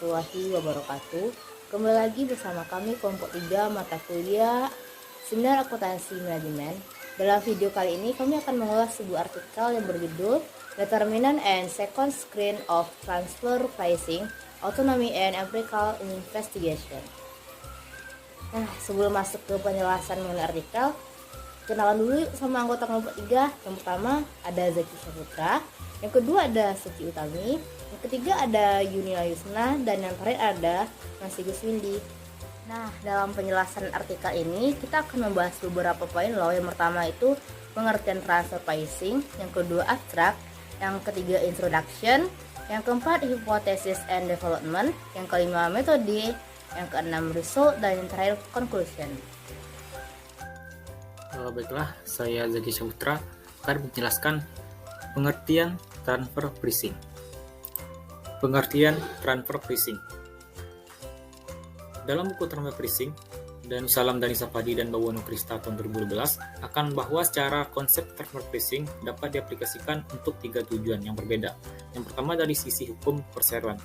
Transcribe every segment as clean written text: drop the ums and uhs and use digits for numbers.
warahmatullahi wabarakatuh. Kembali lagi bersama kami kelompok 3 mata kuliah Seminar Akuntansi Manajemen. Dalam video kali ini kami akan mengulas sebuah artikel yang berjudul Determinant and Second Screen of Transfer Pricing, Autonomy and Empirical Investigation. Nah, sebelum masuk ke penjelasan mengenai artikel, kenalan dulu sama anggota kelompok 3. Yang pertama ada Zaki Saputra, yang kedua ada Suci Utami, yang ketiga ada Yunila Yusna, dan yang terakhir ada Nancy Guswindi. Nah, dalam penjelasan artikel ini kita akan membahas beberapa poin loh. Yang pertama itu pengertian transfer pricing, yang kedua abstrak, yang ketiga introduction, yang keempat hypothesis and development, yang kelima metode, yang keenam result, dan yang terakhir conclusion. Baiklah, saya Zaki Saputra akan menjelaskan pengertian transfer pricing. Pengertian transfer pricing. Dalam buku Transfer Pricing, Danusalam Danisapadi dan Bawono Krista tahun 2012 akan bahwa secara konsep transfer pricing dapat diaplikasikan untuk 3 tujuan yang berbeda. Yang pertama dari sisi hukum perseroan.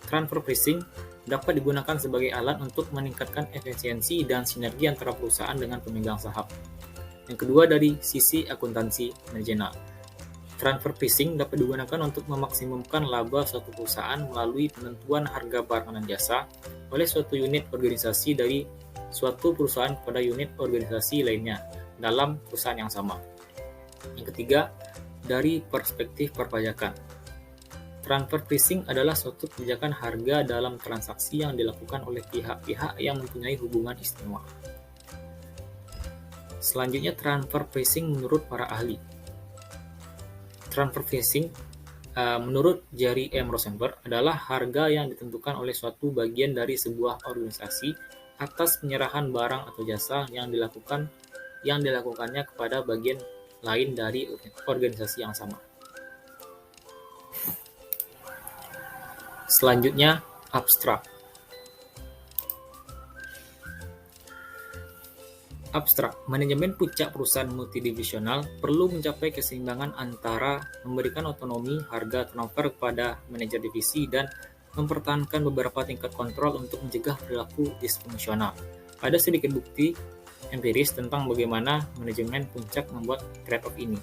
Transfer pricing dapat digunakan sebagai alat untuk meningkatkan efisiensi dan sinergi antara perusahaan dengan pemegang saham. Yang kedua dari sisi akuntansi manajemenal. Transfer pricing dapat digunakan untuk memaksimumkan laba suatu perusahaan melalui penentuan harga barang dan jasa oleh suatu unit organisasi dari suatu perusahaan pada unit organisasi lainnya dalam perusahaan yang sama. Yang ketiga, dari perspektif perpajakan. Transfer pricing adalah suatu kebijakan harga dalam transaksi yang dilakukan oleh pihak-pihak yang mempunyai hubungan istimewa. Selanjutnya, transfer pricing menurut para ahli. Transfer pricing menurut Jerry M. Rosenberg adalah harga yang ditentukan oleh suatu bagian dari sebuah organisasi atas penyerahan barang atau jasa yang dilakukannya kepada bagian lain dari organisasi yang sama. Selanjutnya, abstrak. Abstrak, manajemen puncak perusahaan multidivisional perlu mencapai keseimbangan antara memberikan otonomi harga transfer kepada manajer divisi dan mempertahankan beberapa tingkat kontrol untuk mencegah perilaku disfungsional. Ada sedikit bukti empiris tentang bagaimana manajemen puncak membuat trade-off ini.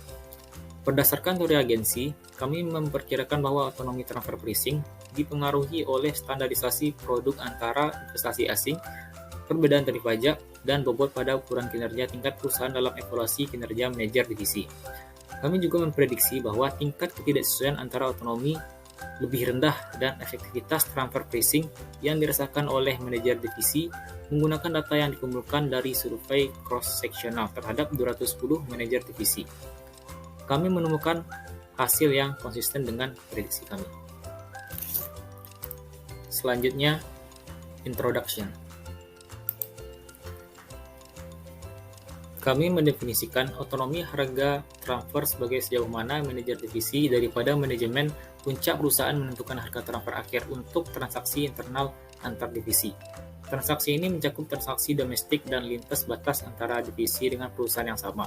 Berdasarkan teori agensi, kami memperkirakan bahwa otonomi transfer pricing dipengaruhi oleh standarisasi produk antara investasi asing, perbedaan tarif pajak, dan bobot pada ukuran kinerja tingkat perusahaan dalam evaluasi kinerja manajer divisi. Kami juga memprediksi bahwa tingkat ketidaksesuaian antara otonomi lebih rendah dan efektivitas transfer pricing yang dirasakan oleh manajer divisi menggunakan data yang dikumpulkan dari survei cross-sectional terhadap 210 manajer divisi. Kami menemukan hasil yang konsisten dengan prediksi kami. Selanjutnya, introduction. Kami mendefinisikan otonomi harga transfer sebagai sejauh mana manajer divisi daripada manajemen puncak perusahaan menentukan harga transfer akhir untuk transaksi internal antar divisi. Transaksi ini mencakup transaksi domestik dan lintas batas antara divisi dengan perusahaan yang sama.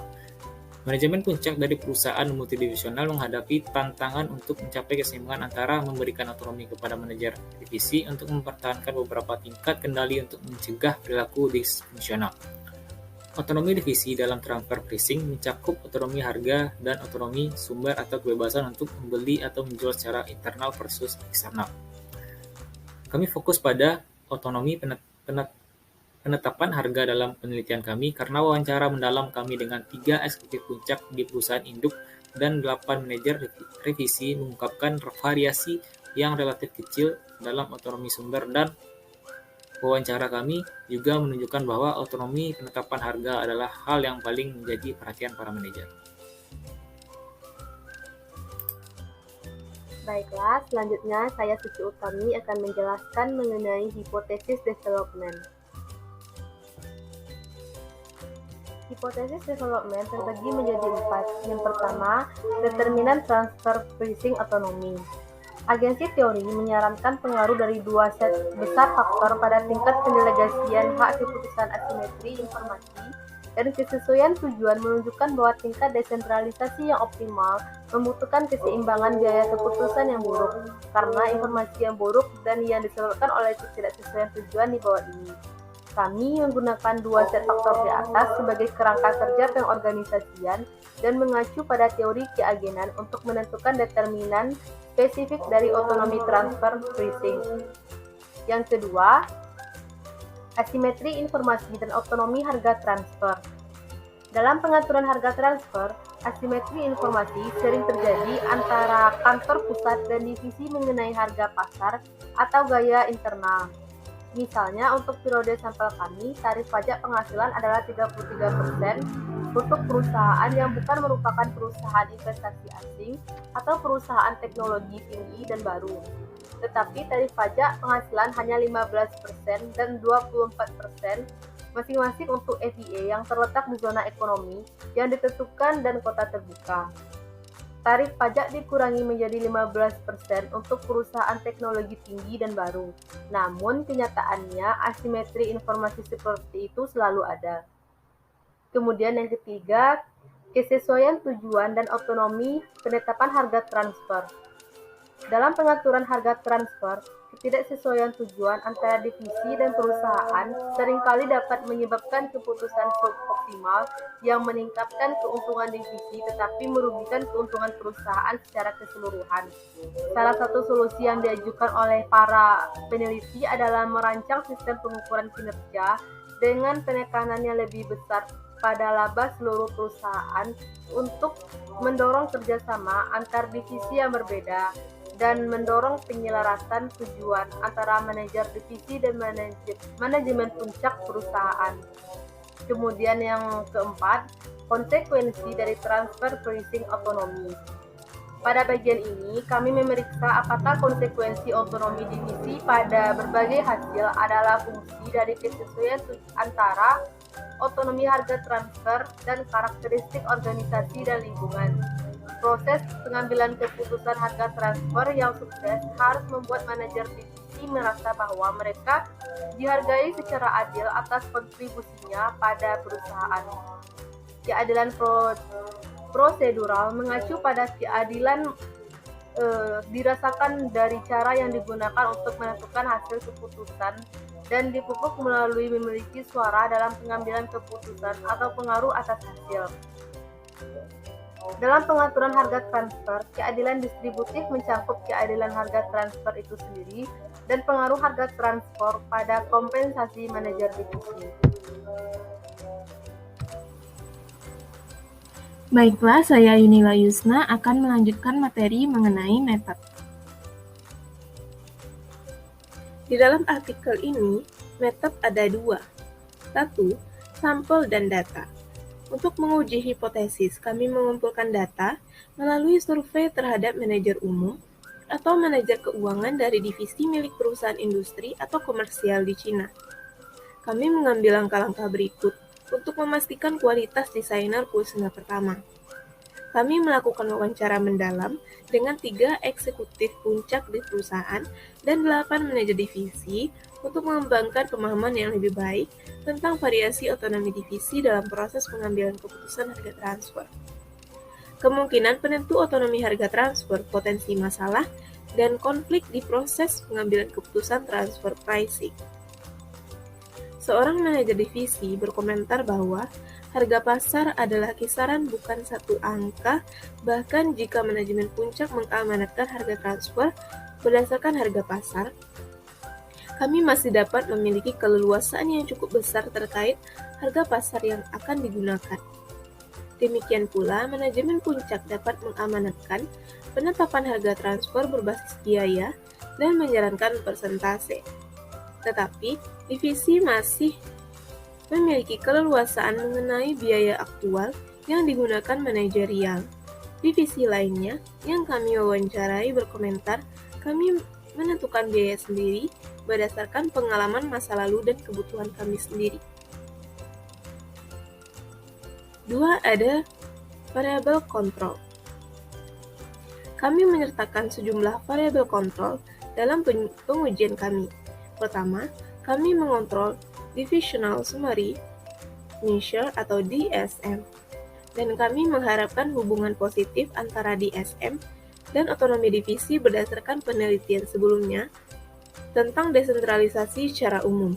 Manajemen puncak dari perusahaan multidivisional menghadapi tantangan untuk mencapai keseimbangan antara memberikan otonomi kepada manajer divisi untuk mempertahankan beberapa tingkat kendali untuk mencegah perilaku disfungsional. Otonomi divisi dalam transfer pricing mencakup otonomi harga dan otonomi sumber atau kebebasan untuk membeli atau menjual secara internal versus eksternal. Kami fokus pada otonomi penetapan harga dalam penelitian kami karena wawancara mendalam kami dengan 3 eksekutif puncak di perusahaan induk dan 8 manajer revisi mengungkapkan variasi yang relatif kecil dalam otonomi sumber, dan wawancara kami juga menunjukkan bahwa otonomi penetapan harga adalah hal yang paling menjadi perhatian para manajer. Baiklah, selanjutnya saya Suci Utami akan menjelaskan mengenai hipotesis development. Hipotesis development terbagi menjadi 4. Yang pertama, determinant transfer pricing autonomy. Agensi teori menyarankan pengaruh dari 2 set besar faktor pada tingkat pendelegasian hak keputusan asimetri informasi dan kesesuaian tujuan menunjukkan bahwa tingkat desentralisasi yang optimal membutuhkan keseimbangan biaya keputusan yang buruk, karena informasi yang buruk dan yang disebabkan oleh ketidaksesuaian tujuan di bawah ini. Kami menggunakan dua set faktor di atas sebagai kerangka kerja pengorganisasian dan mengacu pada teori keagenan untuk menentukan determinan spesifik dari otonomi transfer pricing. Yang kedua, asimetri informasi dan otonomi harga transfer. Dalam pengaturan harga transfer, asimetri informasi sering terjadi antara kantor pusat dan divisi mengenai harga pasar atau gaya internal. Misalnya, untuk periode sampel kami, tarif pajak penghasilan adalah 33% untuk perusahaan yang bukan merupakan perusahaan investasi asing atau perusahaan teknologi tinggi dan baru. Tetapi tarif pajak penghasilan hanya 15% dan 24% masing-masing untuk FIA yang terletak di zona ekonomi yang ditentukan dan kota terbuka. Tarif pajak dikurangi menjadi 15% untuk perusahaan teknologi tinggi dan baru. Namun kenyataannya asimetri informasi seperti itu selalu ada. Kemudian yang ketiga, kesesuaian tujuan dan otonomi penetapan harga transfer. Dalam pengaturan harga transfer, ketidaksesuaian tujuan antara divisi dan perusahaan seringkali dapat menyebabkan keputusan suboptimal yang meningkatkan keuntungan divisi tetapi merugikan keuntungan perusahaan secara keseluruhan. Salah satu solusi yang diajukan oleh para peneliti adalah merancang sistem pengukuran kinerja dengan penekanan yang lebih besar pada laba seluruh perusahaan untuk mendorong kerjasama antar divisi yang berbeda dan mendorong penyelarasan tujuan antara manajer divisi dan manajemen puncak perusahaan. Kemudian yang keempat, konsekuensi dari transfer pricing otonomi. Pada bagian ini, kami memeriksa apakah konsekuensi otonomi divisi pada berbagai hasil adalah fungsi dari kesesuaian antara otonomi harga transfer dan karakteristik organisasi dan lingkungan. Proses pengambilan keputusan harga transfer yang sukses harus membuat manajer divisi merasa bahwa mereka dihargai secara adil atas kontribusinya pada perusahaan. Keadilan prosedural mengacu pada keadilan dirasakan dari cara yang digunakan untuk menentukan hasil keputusan dan dipupuk melalui memiliki suara dalam pengambilan keputusan atau pengaruh atas hasil. Dalam pengaturan harga transfer, keadilan distributif mencangkup keadilan harga transfer itu sendiri dan pengaruh harga transfer pada kompensasi manajer divisi. Baiklah, saya Yunila Yusna akan melanjutkan materi mengenai method. Di dalam artikel ini, method ada dua. Satu, sampel dan data. Untuk menguji hipotesis, kami mengumpulkan data melalui survei terhadap manajer umum atau manajer keuangan dari divisi milik perusahaan industri atau komersial di Cina. Kami mengambil langkah-langkah berikut untuk memastikan kualitas desainer kuesioner pertama. Kami melakukan wawancara mendalam dengan 3 eksekutif puncak di perusahaan dan 8 manajer divisi untuk mengembangkan pemahaman yang lebih baik tentang variasi otonomi divisi dalam proses pengambilan keputusan harga transfer. Kemungkinan penentu otonomi harga transfer, potensi masalah, dan konflik di proses pengambilan keputusan transfer pricing. Seorang manajer divisi berkomentar bahwa harga pasar adalah kisaran bukan satu angka, bahkan jika manajemen puncak mengamanatkan harga transfer berdasarkan harga pasar, kami masih dapat memiliki keleluasaan yang cukup besar terkait harga pasar yang akan digunakan. Demikian pula, manajemen puncak dapat mengamanatkan penetapan harga transfer berbasis biaya dan menjalankan persentase. Tetapi, divisi masih memiliki keleluasaan mengenai biaya aktual yang digunakan manajerial. Divisi lainnya yang kami wawancarai berkomentar, kami menentukan biaya sendiri berdasarkan pengalaman masa lalu dan kebutuhan kami sendiri. 2. Ada variabel kontrol. Kami menyertakan sejumlah variabel kontrol dalam pengujian kami. Pertama, kami mengontrol divisional summary Measure atau DSM. Dan kami mengharapkan hubungan positif antara DSM dan otonomi divisi berdasarkan penelitian sebelumnya tentang desentralisasi secara umum.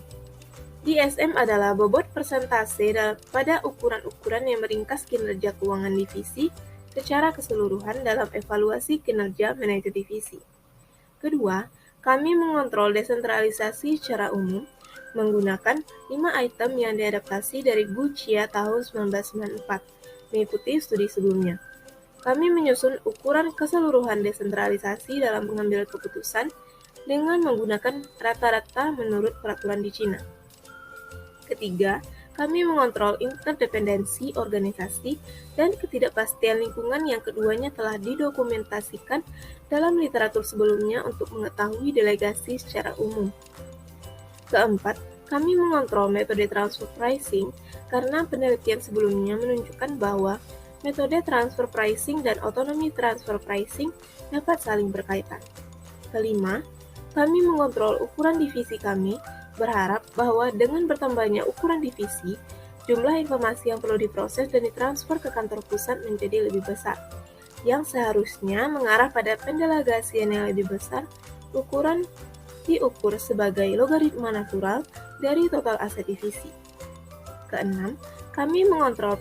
DSM adalah bobot persentase pada ukuran-ukuran yang meringkas kinerja keuangan divisi secara keseluruhan dalam evaluasi kinerja manajer divisi. Kedua, kami mengontrol desentralisasi secara umum menggunakan 5 item yang diadaptasi dari Gucia tahun 1994, mengikuti studi sebelumnya. Kami menyusun ukuran keseluruhan desentralisasi dalam mengambil keputusan dengan menggunakan rata-rata menurut peraturan di Cina. Ketiga, kami mengontrol interdependensi organisasi dan ketidakpastian lingkungan yang keduanya telah didokumentasikan dalam literatur sebelumnya untuk mengetahui delegasi secara umum. Keempat, kami mengontrol metode transfer pricing karena penelitian sebelumnya menunjukkan bahwa metode transfer pricing dan otonomi transfer pricing dapat saling berkaitan. Kelima, kami mengontrol ukuran divisi kami, berharap bahwa dengan bertambahnya ukuran divisi, jumlah informasi yang perlu diproses dan ditransfer ke kantor pusat menjadi lebih besar, yang seharusnya mengarah pada pendelegasian yang lebih besar. Ukuran diukur sebagai logaritma natural dari total aset divisi. Keenam, kami mengontrol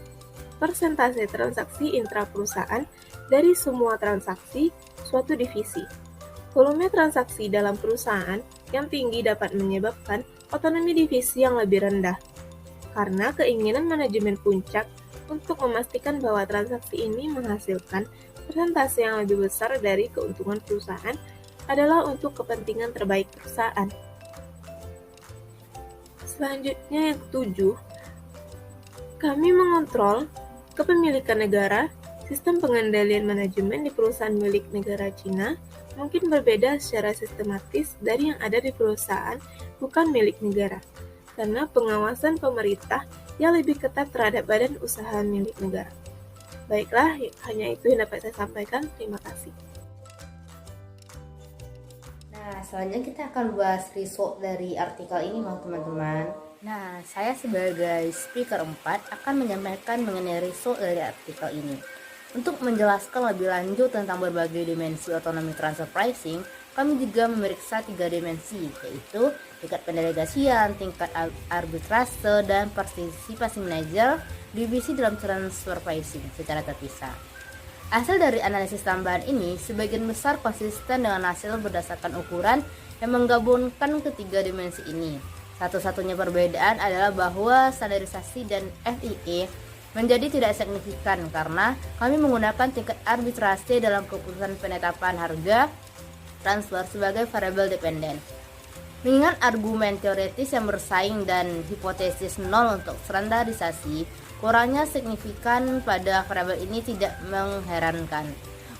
persentase transaksi intraperusahaan dari semua transaksi suatu divisi. Volume transaksi dalam perusahaan yang tinggi dapat menyebabkan otonomi divisi yang lebih rendah, karena keinginan manajemen puncak untuk memastikan bahwa transaksi ini menghasilkan persentase yang lebih besar dari keuntungan perusahaan adalah untuk kepentingan terbaik perusahaan. Selanjutnya yang ketujuh, kami mengontrol kepemilikan negara. Sistem pengendalian manajemen di perusahaan milik negara Cina mungkin berbeda secara sistematis dari yang ada di perusahaan bukan milik negara, karena pengawasan pemerintah yang lebih ketat terhadap badan usaha milik negara. Baiklah, hanya itu yang dapat saya sampaikan. Terima kasih. Nah, selanjutnya kita akan bahas result dari artikel ini, teman-teman. Nah, saya sebagai speaker 4 akan menyampaikan mengenai result dari artikel ini. Untuk menjelaskan lebih lanjut tentang berbagai dimensi otonomi transfer pricing, kami juga memeriksa 3 dimensi, yaitu tingkat pendelegasian, tingkat arbitrase, dan partisipasi manajer divisi dalam transfer pricing secara terpisah. Hasil dari analisis tambahan ini sebagian besar konsisten dengan hasil berdasarkan ukuran yang menggabungkan ketiga dimensi ini. Satu-satunya perbedaan adalah bahwa standarisasi dan FIE menjadi tidak signifikan karena kami menggunakan tingkat arbitrase dalam keputusan penetapan harga transfer sebagai variabel dependen. Mengingat argumen teoritis yang bersaing dan hipotesis nol untuk standarisasi, kurangnya signifikan pada variabel ini tidak mengherankan.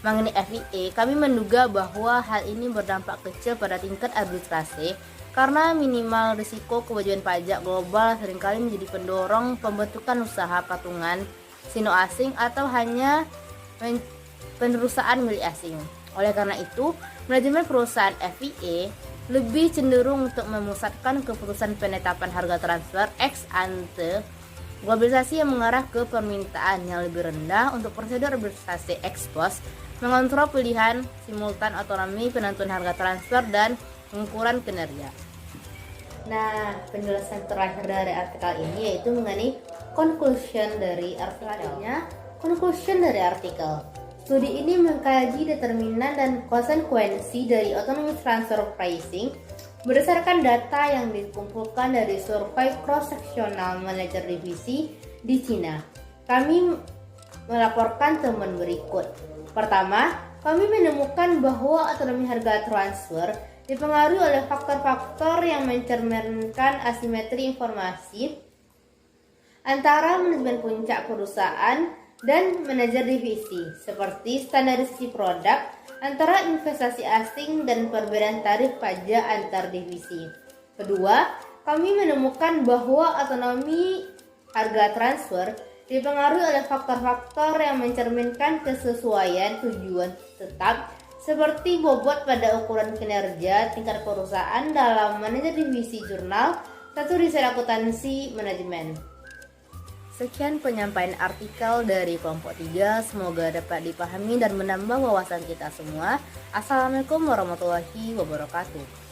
Mengenai FIE, kami menduga bahwa hal ini berdampak kecil pada tingkat arbitrase karena minimal risiko kewajiban pajak global seringkali menjadi pendorong pembentukan usaha patungan sino asing atau hanya perusahaan milik asing. Oleh karena itu, manajemen perusahaan FIE lebih cenderung untuk memusatkan keputusan penetapan harga transfer ex ante globalisasi yang mengarah ke permintaan yang lebih rendah untuk prosedur arbitrase ex post, mengontrol pilihan simultan otonomi penentuan harga transfer dan pengukuran kinerja. Nah, penjelasan terakhir dari artikel ini yaitu mengenai conclusion dari artikelnya. Conclusion dari artikel. Studi ini mengkaji determinan dan konsekuensi dari otonomi transfer pricing berdasarkan data yang dikumpulkan dari survei cross-sectional manajer divisi di Cina. Kami melaporkan temuan berikut. Pertama, kami menemukan bahwa otonomi harga transfer dipengaruhi oleh faktor-faktor yang mencerminkan asimetri informasi antara manajemen puncak perusahaan dan manajer divisi, seperti standarisasi produk antara investasi asing dan perbedaan tarif pajak antar divisi. Kedua, kami menemukan bahwa otonomi harga transfer dipengaruhi oleh faktor-faktor yang mencerminkan kesesuaian tujuan tetap seperti bobot pada ukuran kinerja tingkat perusahaan dalam manajer divisi jurnal satu riset akuntansi manajemen. Sekian penyampaian artikel dari kelompok 3, semoga dapat dipahami dan menambah wawasan kita semua. Assalamualaikum warahmatullahi wabarakatuh.